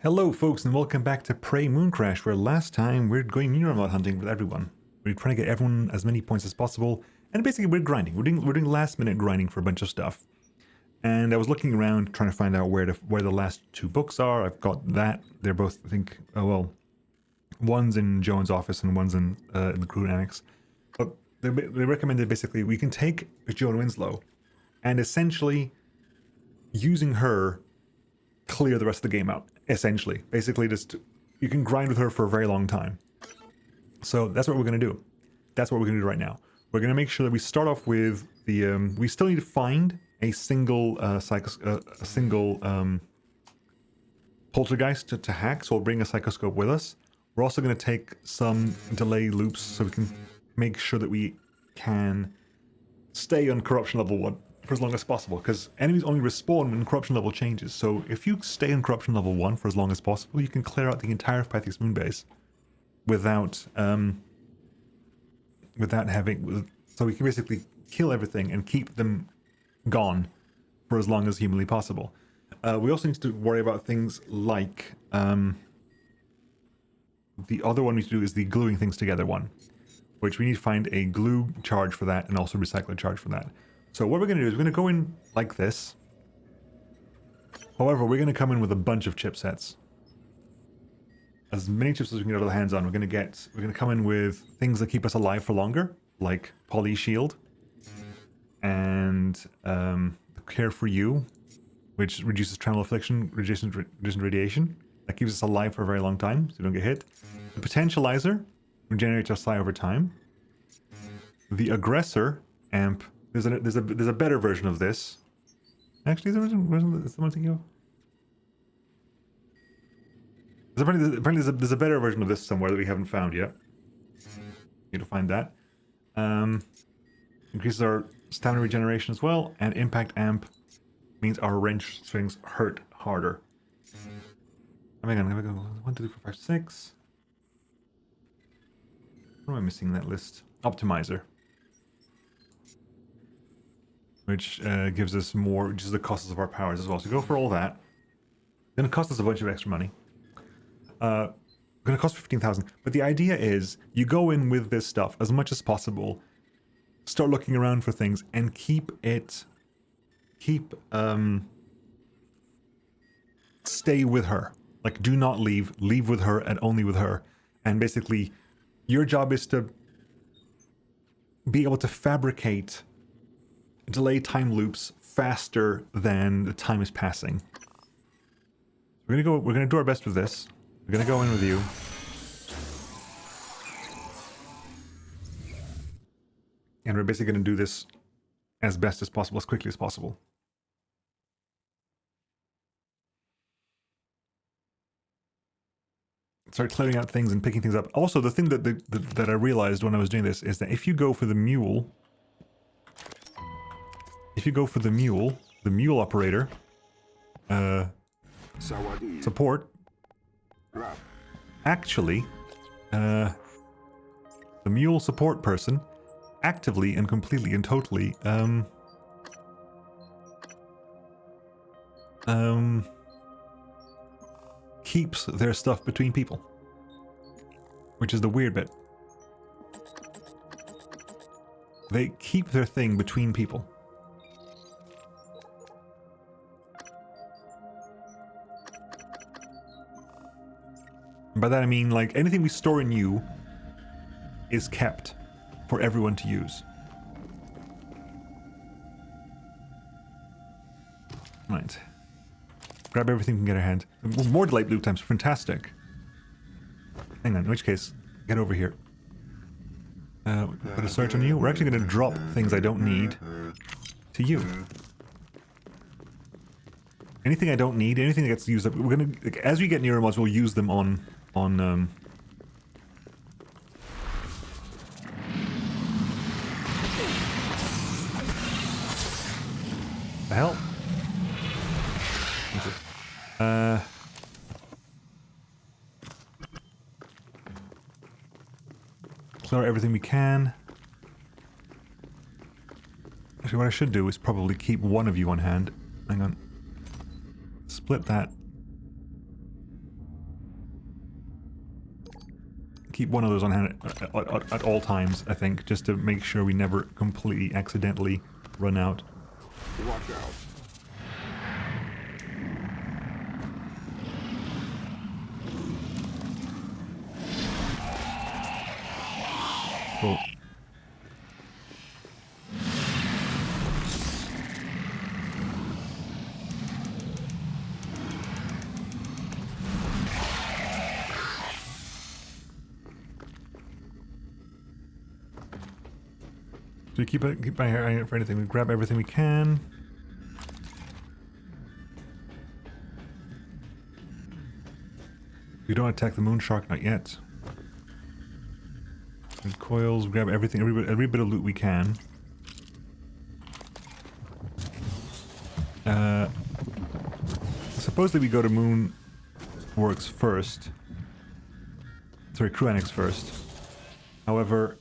Hello folks and welcome back to Prey Mooncrash, where last time we're going Neuromod hunting with everyone. We're trying to get everyone as many points as possible, and basically we're grinding. We're doing last minute grinding for a bunch of stuff. And I was looking around trying to find out where the last two books are. I've got that. They're both, I think, one's in Joan's office and one's in the crew annex. But they recommended basically we can take Joan Winslow and essentially using her clear the rest of the game out. Essentially, basically just you can grind with her for a very long time. So that's what we're going to do. That's what we're going to do right now. We're going to make sure that we start off with the we still need to find a single poltergeist to hack, so we'll bring a psychoscope with us. We're also going to take some delay loops so we can make sure that we can stay on corruption level 1 for as long as possible, because enemies only respawn when corruption level changes. So if you stay on corruption level 1 for as long as possible, you can clear out the entire Pythias moon base without having, so we can basically kill everything and keep them gone for as long as humanly possible. We also need to worry about things like the other one we need to do is the gluing things together one, which we need to find a glue charge for that and also recycler charge for that. So what we're going to do is we're going to go in like this. However, we're going to come in with a bunch of chipsets. As many chips as we can get our hands on. We're going to come in with things that keep us alive for longer, like Poly Shield and Care for You, which reduces Tremor Affliction, reduces radiation. That keeps us alive for a very long time, so we don't get hit. The Potentializer regenerates our psi over time. The Aggressor amp. There's a better version of this. Actually, is there a version that someone thinking of? Apparently there's a better version of this somewhere that we haven't found yet. Need to find that. Increases our stamina regeneration as well, and impact amp means our wrench swings hurt harder. I'm gonna go 1, 2, 3, 4, 5, 6. What am I missing in that list? Optimizer. Which gives us more, reduces the costs of our powers as well. So go for all that. It's going to cost us a bunch of extra money. Going to cost 15,000. But the idea is, you go in with this stuff as much as possible, start looking around for things, and stay with her. Like, do not leave. Leave with her and only with her. And basically, your job is to be able to fabricate delay time loops faster than the time is passing. We're gonna do our best with this. We're gonna go in with you. And we're basically gonna do this as best as possible, as quickly as possible. Start clearing out things and picking things up. Also, the thing that I realized when I was doing this is that if you go for the mule, the mule operator, support, actually, the mule support person actively and completely and totally, keeps their stuff between people, which is the weird bit. They keep their thing between people. By that I mean, like, anything we store in you is kept for everyone to use. Right. Grab everything we can get our hand. More delight loop times, fantastic. Hang on, in which case, get over here. Put a search on you. We're actually going to drop things I don't need to you. Anything I don't need, anything that gets used up, we're going to, like, as we get neuromods, we'll use them on the hell? Clear everything we can. Actually, what I should do is probably keep one of you on hand. Hang on. Split that. keep one of those on hand at all times, I think, just to make sure we never completely accidentally run out. Watch out. Cool. So we keep my eye out for anything. We grab everything we can. We don't attack the moon shark, not yet. And coils, grab everything, every bit of loot we can. Supposedly we go to Moon Works first. Sorry, Crew Annex first. However,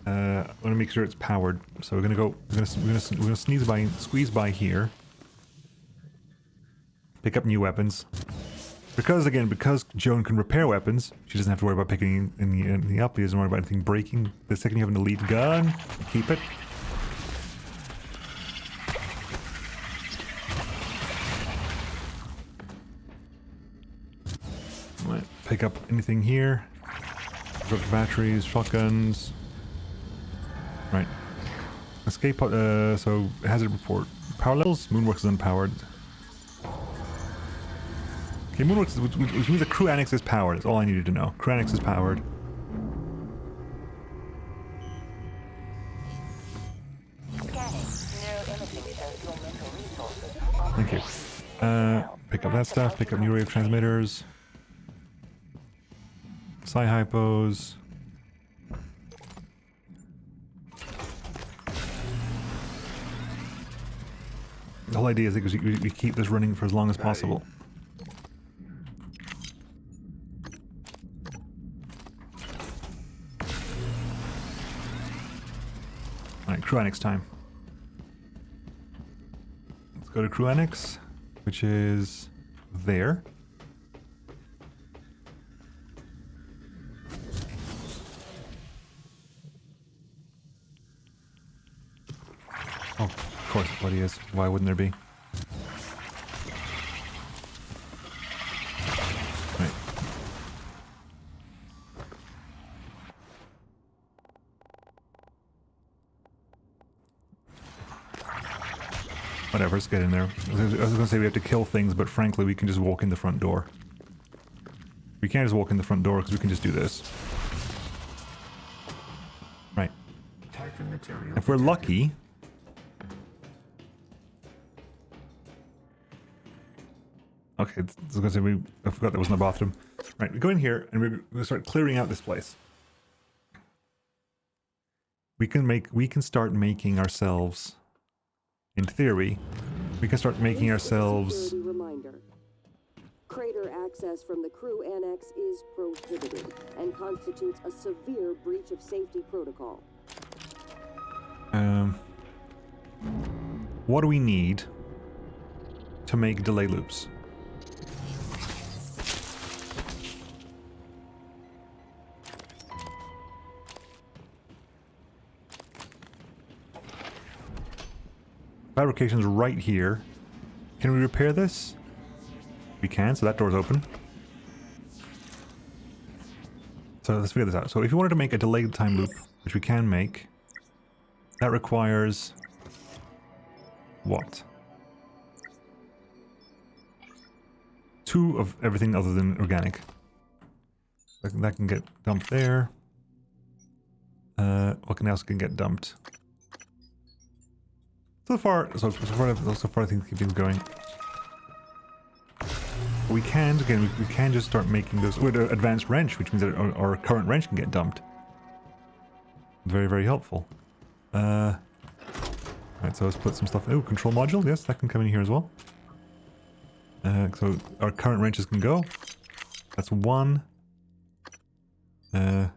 I want to make sure it's powered, so we're gonna squeeze by here. Pick up new weapons. Because Joan can repair weapons, she doesn't have to worry about picking anything up. He doesn't worry about anything breaking. The second you have an elite gun, keep it. Right, pick up anything here. Pick up batteries, shotguns. Right. Escape pod, so hazard report. Power levels, Moonworks is unpowered. Okay, Moonworks, which means the Crew Annex is powered. That's all I needed to know. Crew Annex is powered. Thank you. Pick up that stuff, pick up new wave transmitters. Psi-hypos. The whole idea is that we keep this running for as long as possible. Alright, Crew Annex time. Let's go to Crew Annex, which is there. Oh, of course, what he is. Why wouldn't there be? Right. Whatever, let's get in there. I was going to say we have to kill things, but frankly, we can just walk in the front door. We can't just walk in the front door because we can just do this. Right. If we're lucky... Okay, I was going to say, I forgot that was in the bathroom. Right, we go in here and we're going to start clearing out this place. We can start making ourselves, in theory, we can start making ourselves... Reminder. Crater access from the Crew Annex is prohibited and constitutes a severe breach of safety protocol. What do we need to make delay loops? Fabrication's right here. Can we repair this? We can, so that door's open. So let's figure this out. So if you wanted to make a delayed time loop, which we can make, that requires... what? 2 of everything other than organic. That can get dumped there. What else can get dumped? So far I think keep things going. We can, again, we can just start making those with an advanced wrench, which means that our current wrench can get dumped. Very, very helpful. Right, so let's put some stuff. Oh, control module, yes, that can come in here as well. So our current wrenches can go. That's 1. Right,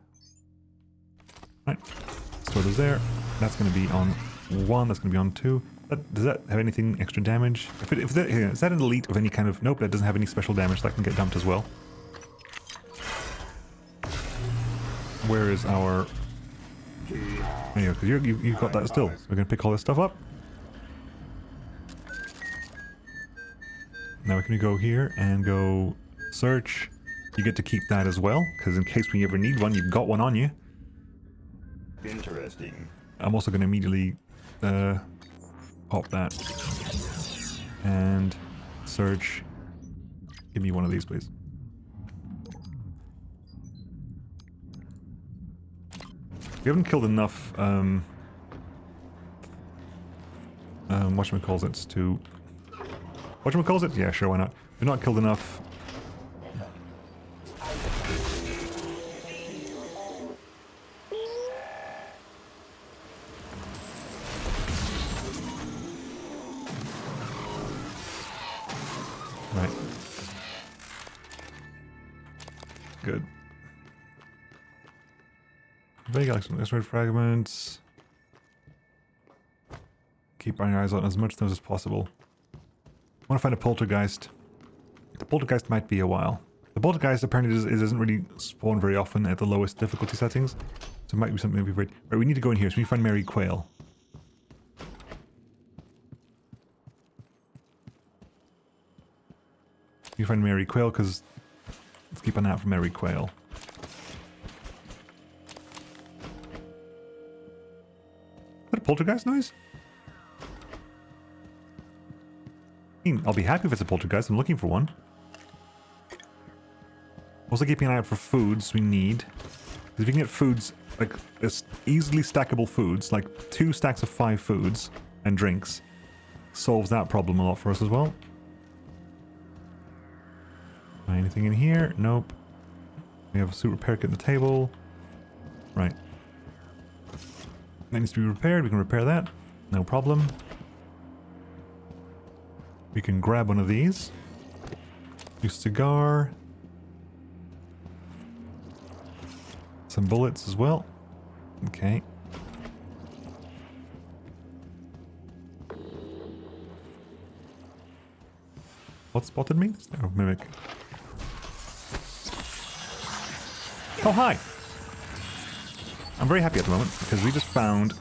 store those there. That's going to be on 1, that's going to be on 2. Does that have anything extra damage? Is that an elite of any kind of... Nope, that doesn't have any special damage. That can get dumped as well. Where is our... There you go, because you've got that still. So we're going to pick all this stuff up. Now we can go here and go search. You get to keep that as well, because in case we ever need one, you've got one on you. Interesting. I'm also going to immediately pop that. And search. Give me one of these, please. We haven't killed enough, whatchamacallit to... Whatchamacallit? Yeah, sure, why not? We've not killed enough... Right. Good. Vague asteroid fragments. Keep our eyes on as much of those as possible. I want to find a poltergeist. The poltergeist might be a while. The poltergeist apparently doesn't really spawn very often at the lowest difficulty settings. So it might be something to be afraid. Right, we need to go in here, so we find Mary Quail. We find Mary Quail because let's keep an eye out for Mary Quail. Is that a poltergeist noise? I mean, I'll be happy if it's a poltergeist. I'm looking for one. Also keeping an eye out for foods we need. If we can get foods, like easily stackable foods, like 2 stacks of 5 foods and drinks, solves that problem a lot for us as well. Anything in here? Nope. We have a suit repair kit on the table. Right. That needs to be repaired. We can repair that. No problem. We can grab one of these. Use cigar. Some bullets as well. Okay. What spotted me? Oh, mimic. Oh, hi! I'm very happy at the moment because we just found...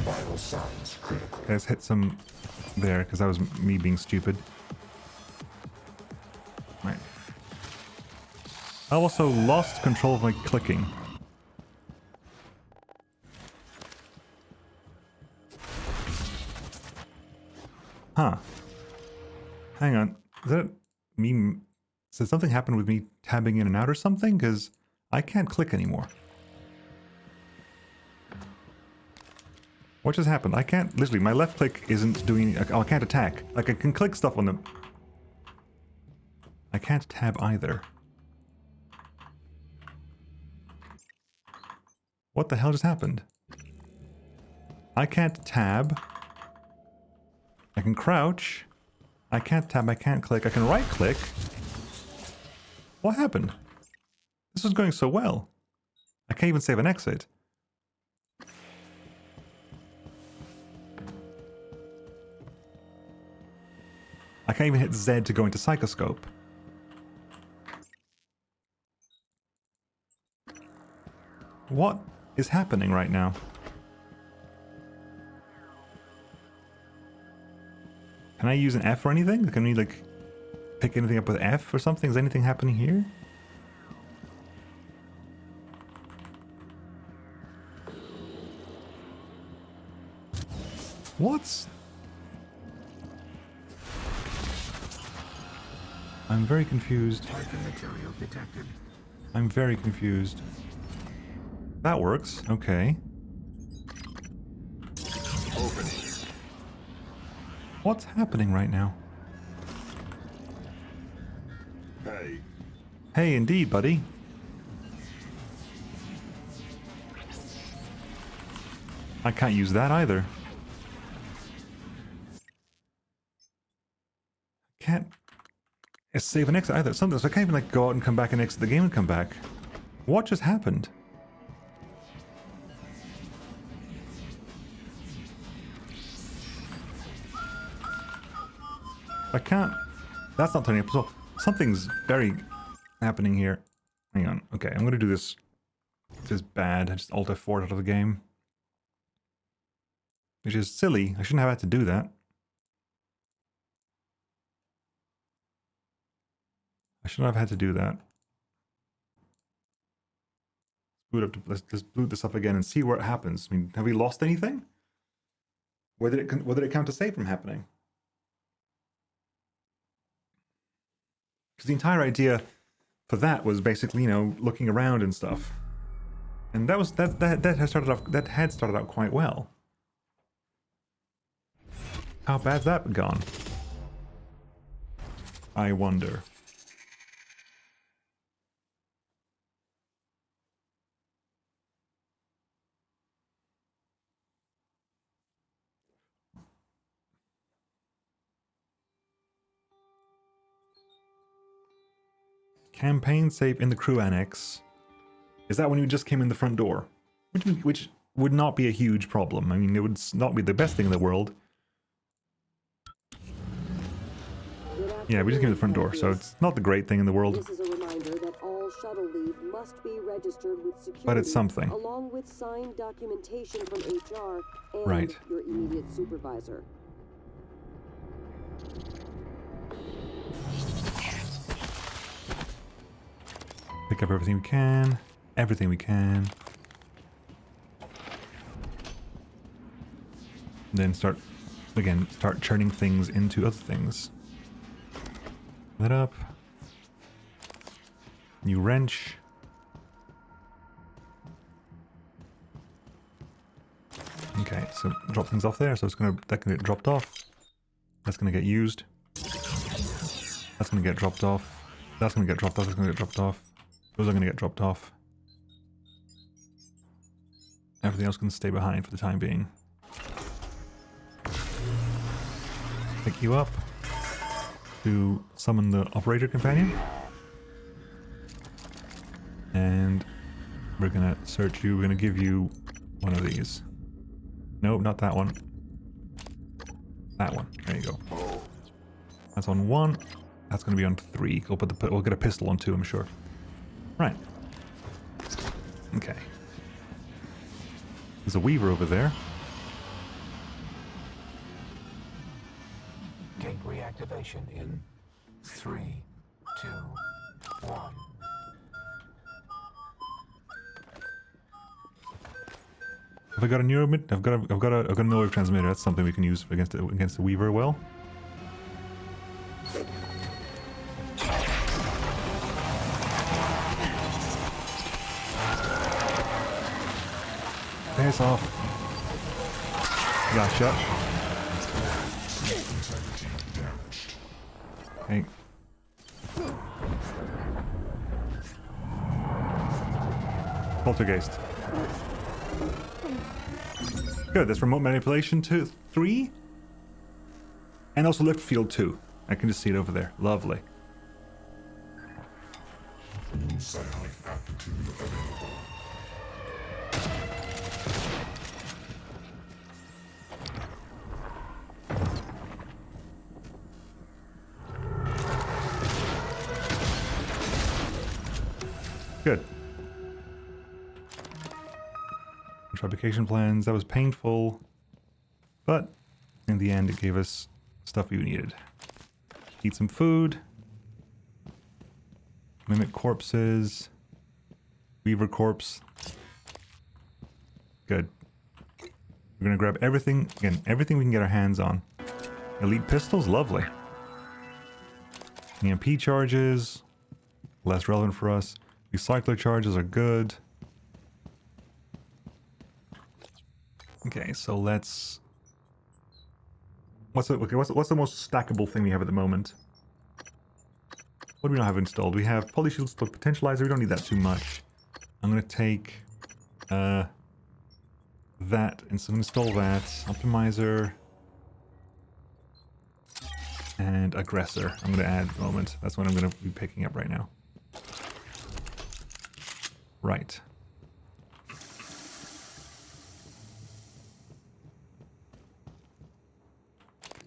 Vital signs critical. Let's hit some there because that was me being stupid. Right. I also lost control of my clicking. Huh. Hang on. Is that me? Did something happen with me tabbing in and out or something? Because I can't click anymore. What just happened? I can't... Literally, my left click isn't doing... Oh, I can't attack. Like, I can click stuff on them. I can't tab either. What the hell just happened? I can't tab. I can crouch. I can't tab, I can't click. I can right click. What happened? This was going so well. I can't even save an exit. I can't even hit Z to go into Psychoscope. What is happening right now? Can I use an F or anything? Can we, like, pick anything up with F or something? Is anything happening here? What? I'm very confused. Material detected. I'm very confused. That works. Okay. Opening. What's happening right now? Hey. Hey, indeed, buddy. I can't use that either. Can't save an exit either. Something, so I can't even like go out and come back and exit the game and come back. What just happened? I can't... That's not turning up. So something's very happening here. Hang on. Okay, I'm gonna do this. This is bad. I just Alt F4 out of the game. Which is silly. I shouldn't have had to do that. I shouldn't have had to do that. Let's boot this up again and see what happens. I mean, have we lost anything? What did it count to save from happening? Because the entire idea for that was basically, you know, looking around and stuff. And that had started out quite well. How bad's that gone? I wonder. Campaign save in the crew annex. Is that when you just came in the front door? Which would not be a huge problem. I mean, it would not be the best thing in the world. Yeah, we just came in the front door, so it's not the great thing in the world. This is a reminder that all shuttle leave must be registered with security. But it's something. Along with signed documentation from HR and Right. your immediate supervisor. Pick up everything we can. Everything we can. Then start churning things into other things. That up. New wrench. Okay, so drop things off there. So that can get dropped off. That's gonna get used. That's gonna get dropped off. That's gonna get dropped off. That's gonna get dropped off. Those are gonna get dropped off. Everything else can stay behind for the time being. Pick you up to summon the operator companion. And we're gonna search you. We're gonna give you one of these. Nope, not that one. That one. There you go. That's on 1. That's gonna be on 3. We'll get a pistol on 2, I'm sure. Right. Okay. There's a Weaver over there. Gate reactivation in 3, 2, 1. Have I got a neuromit? I've got a neurotransmitter. That's something we can use against the Weaver well. Face off. Got shot. Okay. Poltergeist. Good, that's remote manipulation 3. And also lift field 2. I can just see it over there. Lovely. Satellite aptitude available. Good. Fabrication plans, that was painful, but in the end it gave us stuff we needed. Eat some food. Mimic corpses. Weaver corpse. Good. We're gonna grab everything, again, everything we can get our hands on. Elite pistols, lovely. EMP charges, less relevant for us. Recycler charges are good. Okay, so let's... What's the most stackable thing we have at the moment? What do we not have installed? We have polyshield stock potentializer. We don't need that too much. I'm gonna take that and so install that. Optimizer and aggressor. I'm gonna add at the moment. That's what I'm gonna be picking up right now. Right.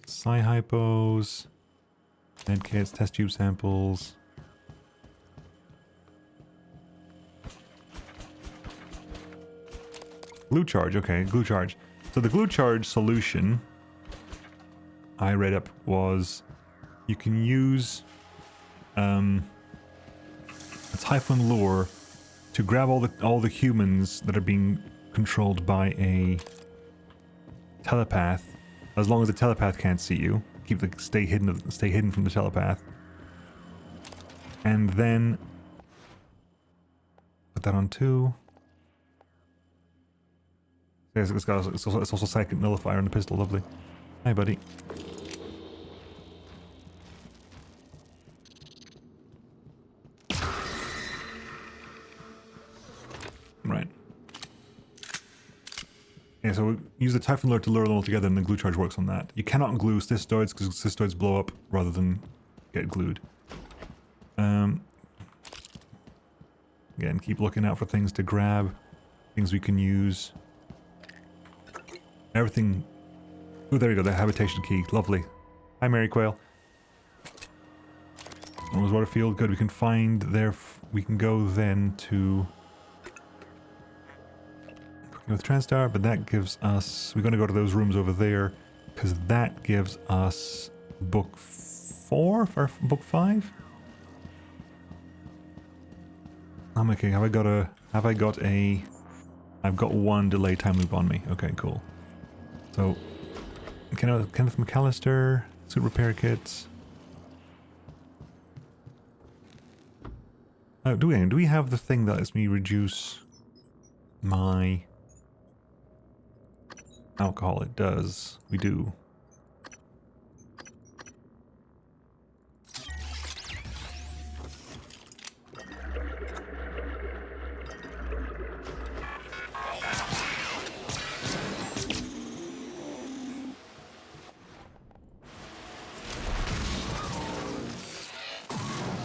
Psi hypos. Med kits, test tube samples. Glue charge, okay, glue charge. So the glue charge solution I read up was you can use a Typhon lure to grab all the humans that are being controlled by a telepath, as long as the telepath can't see you. Stay hidden from the telepath. And then put that on 2. Yes, it's also psychic nullifier on the pistol, lovely. Hi, buddy. Right. Yeah, so we use the Typhon lure to lure them all together, and the glue charge works on that. You cannot glue cystoids because cystoids blow up rather than get glued. Again, keep looking out for things to grab, things we can use. Everything. Oh, there you go, the habitation key. Lovely. Hi, Mary Quail. Rosewater Field, good. We can find there. We can go then to. With TranStar, but that gives us. We're going to go to those rooms over there because that gives us book 4 or book 5. I'm okay. Have I got a? I've got 1 delay time loop on me. Okay, cool. So, Kenneth McAllister, suit repair kits. Oh, do we have the thing that lets me reduce my alcohol? It does. We do.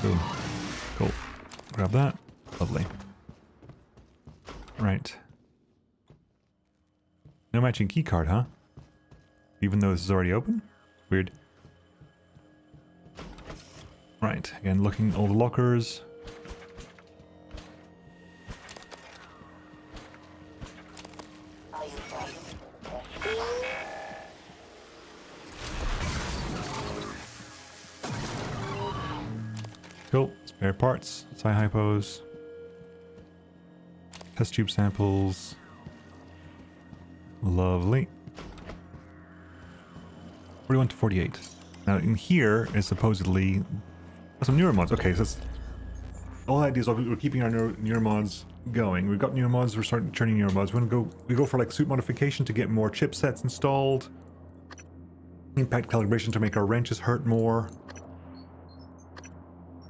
Boom. Cool. Grab that. Lovely. Right. No matching keycard, huh? Even though this is already open? Weird. Right. Again, looking all the lockers. Cool. Spare parts. Psi-hypos. Test tube samples. Lovely. 41 to 48. Now in here is supposedly some newer mods. Okay, so that's all the ideas. We're keeping our newer mods going. We've got newer mods. We're starting churning newer mods. We go for like suit modification to get more chipsets installed. Impact calibration to make our wrenches hurt more.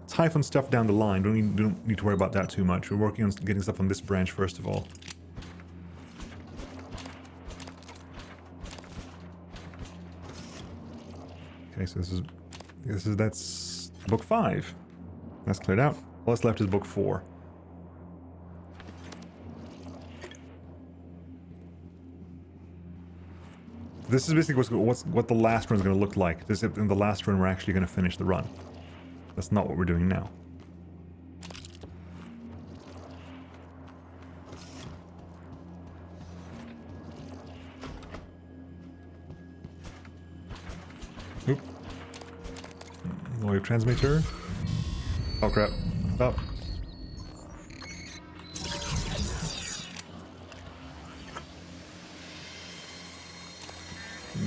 Typhon stuff down the line. Don't need to worry about that too much. We're working on getting stuff on this branch first of all. Okay, so that's book 5. That's cleared out. All that's left is book 4. This is basically what the last run is going to look like. This in the last run we're actually going to finish the run. That's not what we're doing now. Oop. Lawyer transmitter. Oh crap. Stop.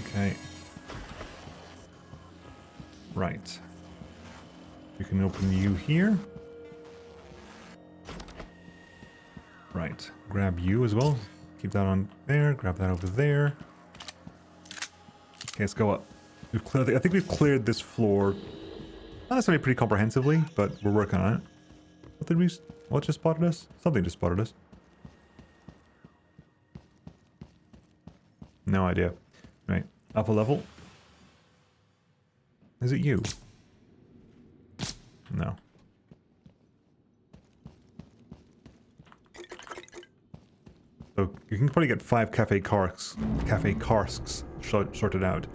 Okay. Right. You can open you here. Right. Grab you as well. Keep that on there. Grab that over there. Okay, let's go up. We've cleared. I think we've cleared this floor. Not necessarily pretty comprehensively, but we're working on it. What just spotted us? Something just spotted us. No idea. Right. Up a level. Is it you? No. So you can probably get 5 cafe carsks sorted out.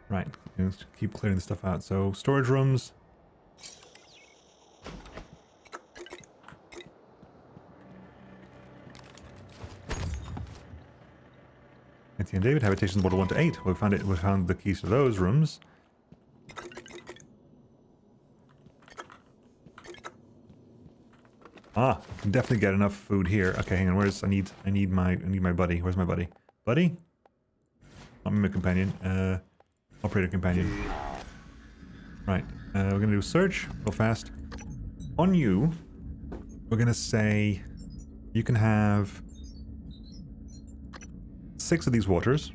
Right, let's keep clearing this stuff out. So, storage rooms. Nancy and David, habitations water 1 to 8. We found it. We found the keys to those rooms. Ah, can definitely get enough food here. Okay, hang on. Where's I need my buddy. Where's my buddy? Buddy? Not my companion. Operator companion. Right. We're gonna do a search real fast. On you, we're gonna say you can have 6 of these waters.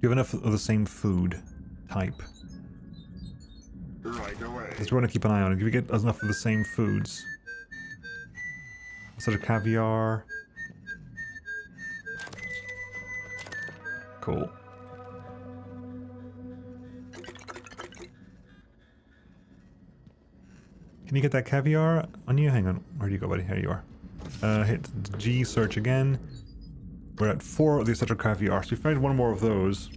You have enough of the same food type. Right away. Because we want to keep an eye on it. If you get enough of the same foods. Sort of caviar. Cool. Can you get that caviar on you? Hang on. Where do you go, buddy? Here you are. Hit G, search again. We're at 4 of the etc. caviar. So we found one more of those.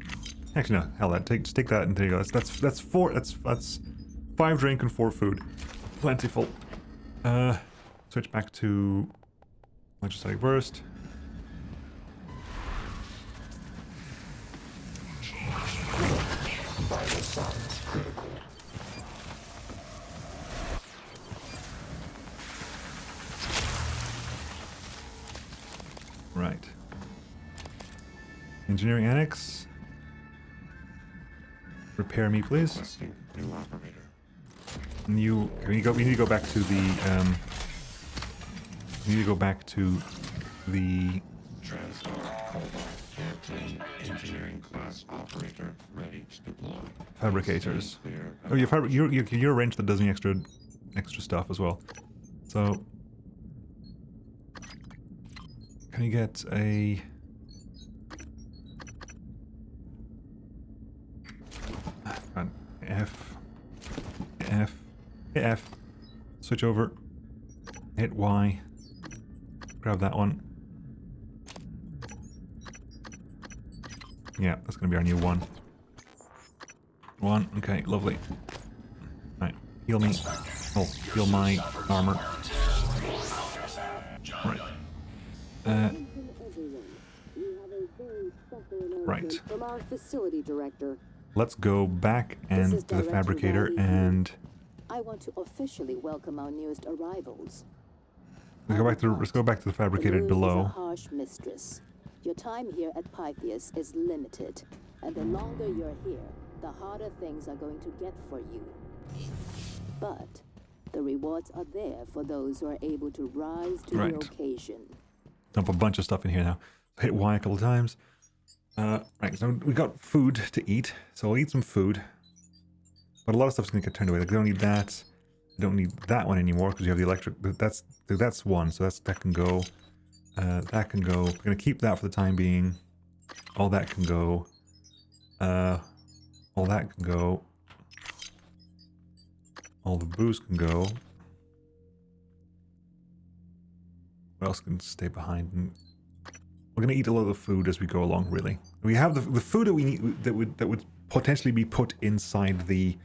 Actually, no. Hell, just take that and there you go. That's 4. That's 5 drink and 4 food. Plentiful. Switch back to electrostatic burst. Vital signs critical. Right. Engineering annex. Repair me, please. Requesting new operator. We need to go back to the we need to go back to the TranStar Cobalt airplane engineering class operator ready to deploy. fabricators. Clear. Oh, you're a wrench that does the extra stuff as well. So can you get a F, switch over, hit Y, grab that one. Yeah, that's gonna be our new one. Okay, lovely. Right, heal me. Oh, heal my armor. Right. Right. From our facility director. Let's go back and This is to the Director fabricator Valley. and I want to officially welcome our newest arrivals. let's go back to the fabricator The moon is a below. harsh mistress. Your time here at Pythias is limited, and the longer you're here, the harder things are going to get for you. But the rewards are there for those who are able to rise to Right. the occasion. Dump a bunch of stuff in here now. Hit Y a couple of times. Right, so we got food to eat, so I'll eat some food. But a lot of stuff's gonna get turned away. Like, I don't need that. I don't need that one anymore because you have the electric. That's one, so that can go. That can go. We're gonna keep that for the time being. All that can go. All that can go. All the booze can go. What else can stay behind? And we're gonna eat a lot of the food as we go along. Really, we have the food that we need that would potentially be put inside the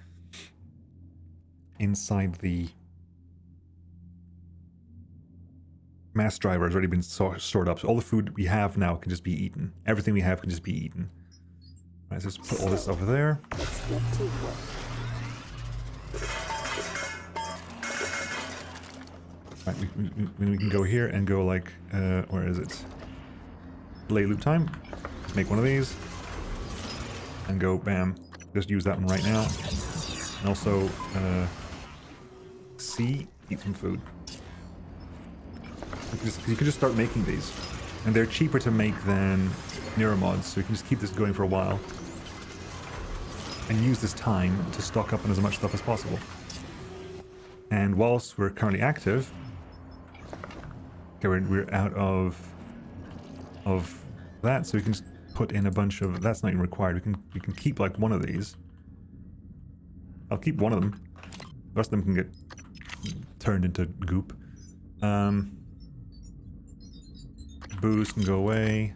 mass driver has already been stored up. So all the food we have now can just be eaten. Everything we have can just be eaten. All right, so let's put all this over there. Let's get to work. Right, we can go here and go like, where is it? Delay loop time. Make one of these. And go, bam. Just use that one right now. And also, C, eat some food. You can just start making these. And they're cheaper to make than neuromods, so you can just keep this going for a while. And use this time to stock up on as much stuff as possible. And whilst we're currently active, okay, we're out of that, so we can just put in a bunch of. That's not even required. We can keep like one of these. I'll keep one of them. The rest of them can get turned into goop. Booze can go away.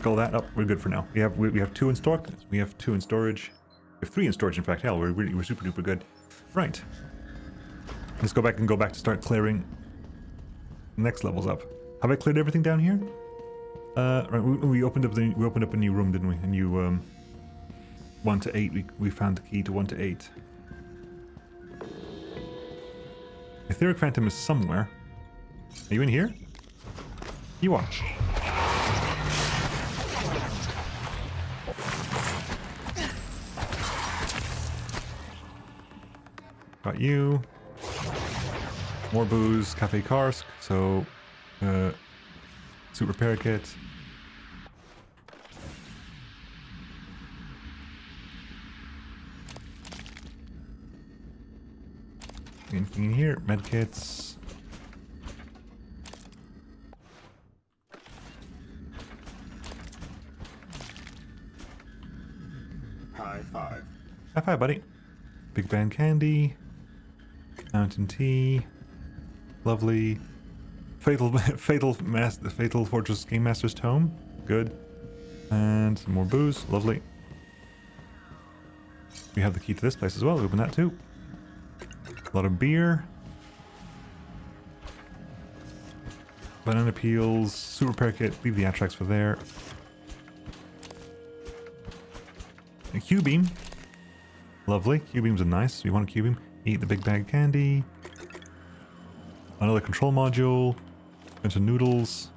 pick all that up. We're good for now. We have 2 in stock. We have 2 in storage. We have 3 in storage, in fact. Hell, we're super duper good. Right. Let's go back to start clearing next levels up. Have I cleared everything down here? Right. We opened up a new room, didn't we? A new 1 to 8. We found the key to 1 to 8. Etheric Phantom is somewhere. Are you in here? You are. Got you. More booze, Cafe Karsk, so suit repair kit. Anything in here? Medkits. High five. High five, buddy. Big Band Candy. Mountain Tea. Lovely. Fatal Fortress Game Master's Tome. Good. And some more booze. Lovely. We have the key to this place as well. Open that too. A lot of beer. Banana peels. Super repair kit. Leave the attracts for there. A Q-beam. Lovely. Q-beams are nice. You want a Q-beam? Eat the big bag candy. Another control module. Bunch of noodles.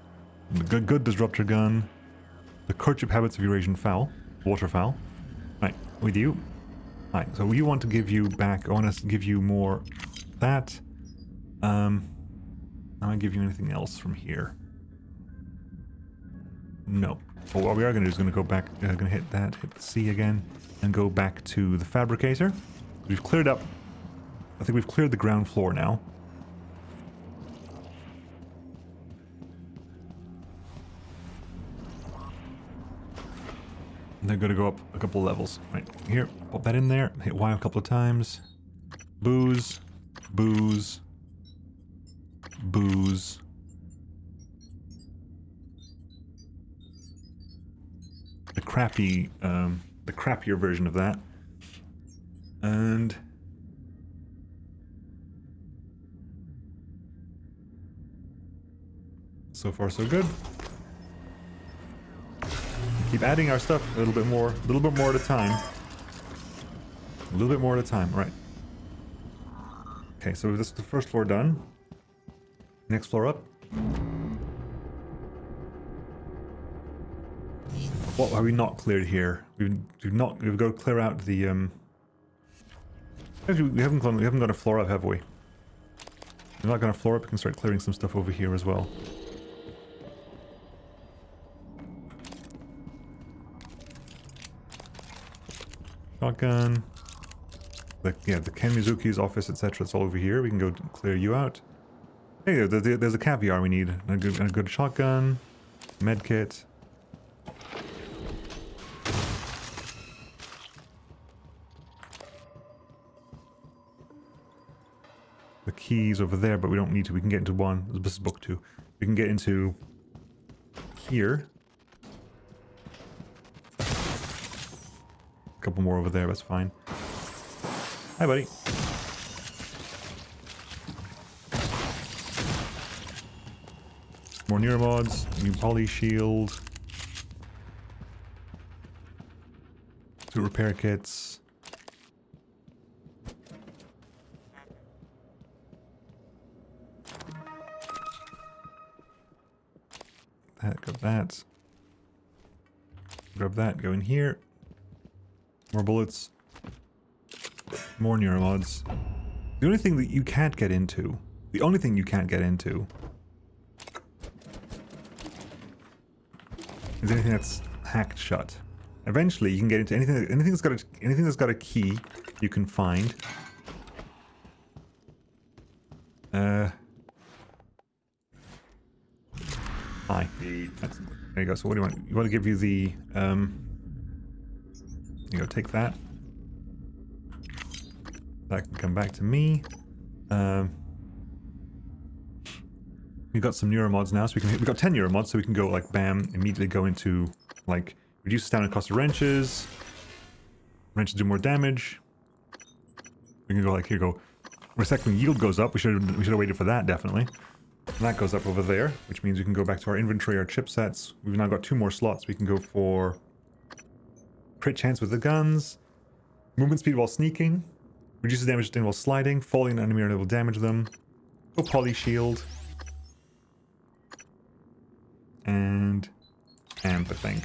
The good disruptor gun. The courtship habits of Eurasian fowl. Waterfowl. Right, with you. Right, so we want to give you back. I want to give you more that. I'm gonna give you anything else from here. No. But what we are gonna do is gonna go back. Gonna hit that. Hit the C again, and go back to the fabricator. We've cleared up. I think we've cleared the ground floor now. And they're gonna go up a couple levels. Right here, pop that in there. Hit Y a couple of times. Booze, booze, booze. The crappier version of that. And so far so good. Keep adding our stuff a little bit more at a time. A little bit more at a time, right. Okay, so this is the first floor done. Next floor up. What have we not cleared here? We've got to clear out the Actually, we haven't gone a floor up, have we? We're not going to floor up. We can start clearing some stuff over here as well. Shotgun. The Ken Mizuki's office, etc. It's all over here. We can go clear you out. Hey, there's a caviar we need. A good shotgun. Medkit. The keys over there, but we don't need to. We can get into one. This is book 2. We can get into here. A couple more over there, that's fine. Hi, buddy. More neuromods, new poly shield. 2 repair kits. Grab that. Grab that, go in here. More bullets. More neuromods. The only thing that you can't get into, is anything that's hacked shut. Eventually you can get into anything that's got a key you can find. Hi. There you go. So what do you want? You want to give you the you go, take that. That can come back to me. We've got some neuromods now, so we've got 10 neuromods, so we can go like bam, immediately go into Like, reduce stamina cost of wrenches. Wrenches do more damage. We can go like, here go. Recycling yield goes up. We should have waited for that, definitely. And that goes up over there, which means we can go back to our inventory, our chipsets. We've now got 2 more slots. We can go for crit chance with the guns, movement speed while sneaking, reduces damage while sliding, falling an enemy or will damage them, go poly shield, and amp, I think.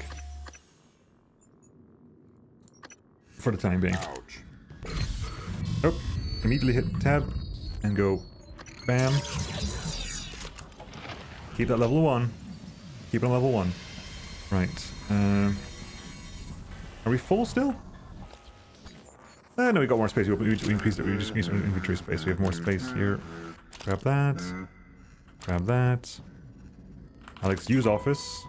For the time being. Ouch. Oh, immediately hit tab and go bam. Keep that level 1. Keep it on level 1. Right. Are we full still? No, we got more space. We increased it. We just need some inventory space. We have more space here. Grab that. Grab that. Alex, use office.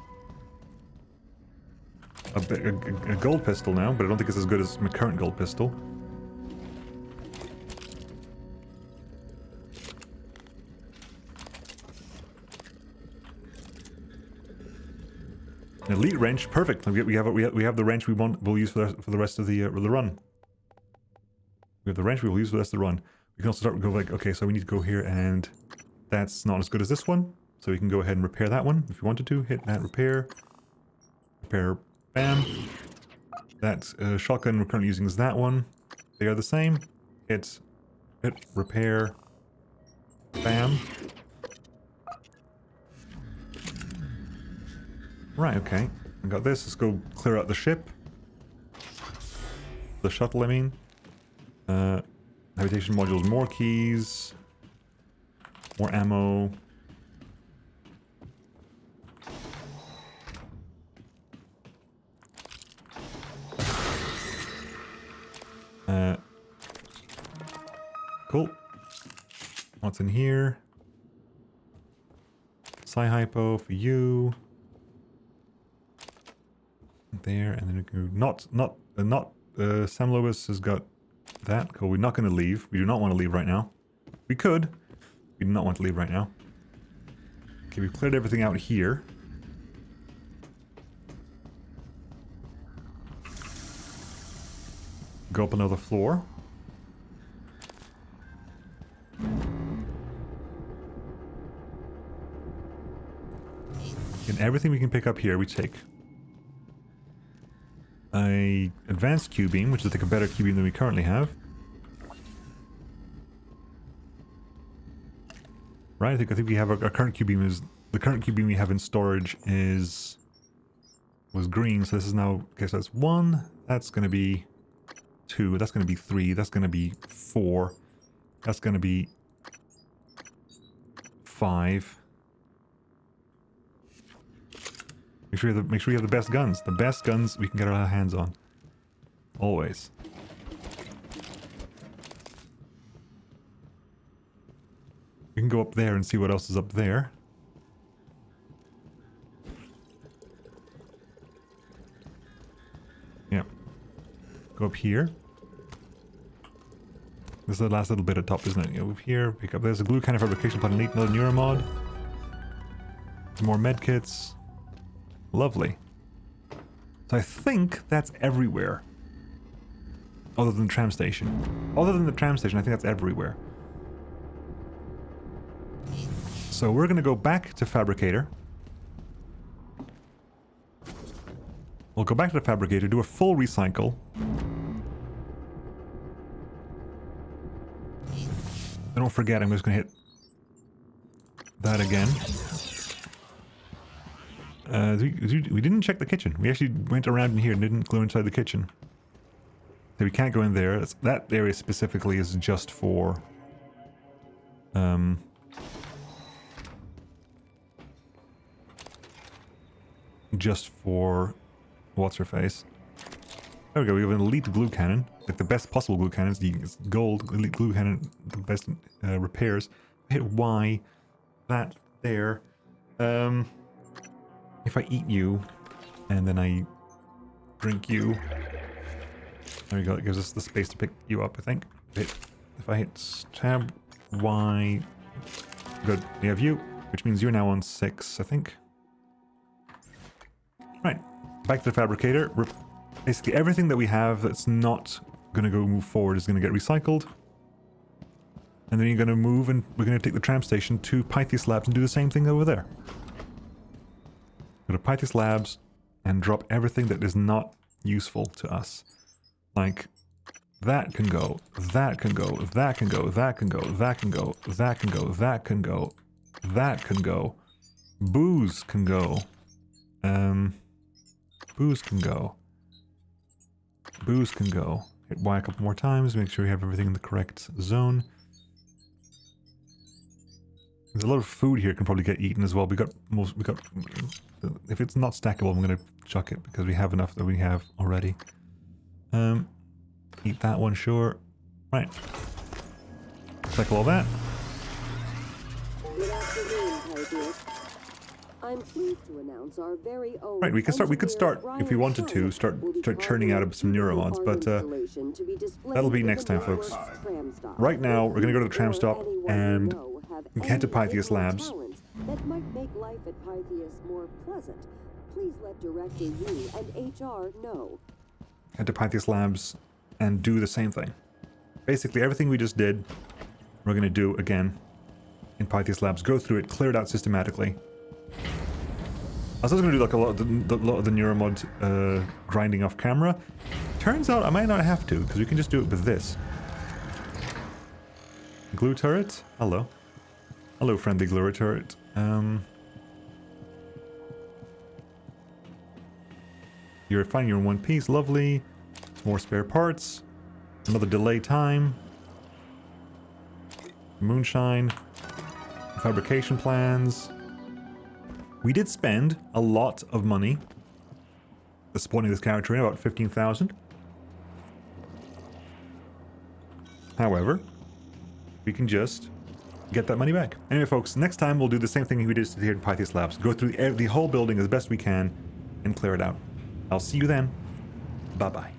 A gold pistol now, but I don't think it's as good as my current gold pistol. An elite wrench, perfect. We have the wrench we'll use for the rest of the run. We have the wrench we will use for the rest of the run. We can also start go like, okay, so we need to go here, and that's not as good as this one, so we can go ahead and repair that one if you wanted to. Hit that repair, bam. That shotgun we're currently using is that one. They are the same. Hit repair, bam. Right, okay. I got this. Let's go clear out the ship. The shuttle, I mean. Navigation modules, more keys. More ammo. Cool. What's in here? Psy-hypo for you. There, and then we can go, Sam Lobus has got that. Cool, we're not going to leave. We do not want to leave right now. We could. We do not want to leave right now. Okay, we've cleared everything out here. Go up another floor. And everything we can pick up here, we take. A advanced Q-beam, which is like a better Q-beam than we currently have. Right, I think we have our current Q-beam is the current Q-beam we have in storage was green, so this is now, okay, so that's 1, that's gonna be 2, that's gonna be 3, that's gonna be 4, that's gonna be 5. Make sure you have the best guns. The best guns we can get our hands on. Always. We can go up there and see what else is up there. Yeah. Go up here. This is the last little bit at top, isn't it? Go up here, pick up. There's a glue cannon fabrication plant, elite, another neuromod. Some more medkits. Lovely. So I think that's everywhere. Other than the tram station. Other than the tram station, I think that's everywhere. So we're going to go back to Fabricator. We'll go back to the Fabricator, do a full recycle. And don't forget, I'm just going to hit that again. We didn't check the kitchen. We actually went around in here and didn't go inside the kitchen. So we can't go in there. That area specifically is just for... just for... what's her face? There we go, we have an elite glue cannon. Like the best possible glue cannons. The gold elite glue cannon, the best repairs. Hit Y. That there. If I eat you, and then I drink you, there we go, it gives us the space to pick you up, I think. If I hit tab, Y, good, we have you, which means you're now on 6, I think. Right, Back to the fabricator. Basically everything that we have that's not going to go move forward is going to get recycled. And then you're going to move and we're going to take the tram station to Pythias Labs and do the same thing over there. Go to Pythias Labs and drop everything that is not useful to us. Like, that can go, that can go, that can go, that can go, that can go, that can go, that can go, that can go. Booze can go. Booze can go. Booze can go. Hit Y a couple more times, make sure we have everything in the correct zone. There's a lot of food here can probably get eaten as well. If it's not stackable, I'm gonna chuck it because we have enough that we have already. Eat that one, sure. Right. Cycle all that. Good afternoon, Pythias. I'm pleased to announce our very own. Right, we could start if we wanted to start churning out some neuromods, but that'll be next time, folks. Right now, we're gonna go to the tram stop and head to Pythias Labs. That might make life at Pythias more pleasant. Please let Director Yu and HR know. Head to Pythias Labs and do the same thing. Basically, everything we just did, we're going to do again in Pythias Labs. Go through it, clear it out systematically. I was also going to do like a lot of the neuromod grinding off camera. Turns out I might not have to, because we can just do it with this. Glue turret? Hello. Hello, friendly glue turret. You're finding your in one piece, lovely. More spare parts. Another delay time. Moonshine. Fabrication plans. We did spend a lot of money spawning this character in, about 15,000. However, we can just get that money back. Anyway, folks, next time we'll do the same thing we did here in Pythias Labs. Go through the whole building as best we can and clear it out. I'll see you then. Bye-bye.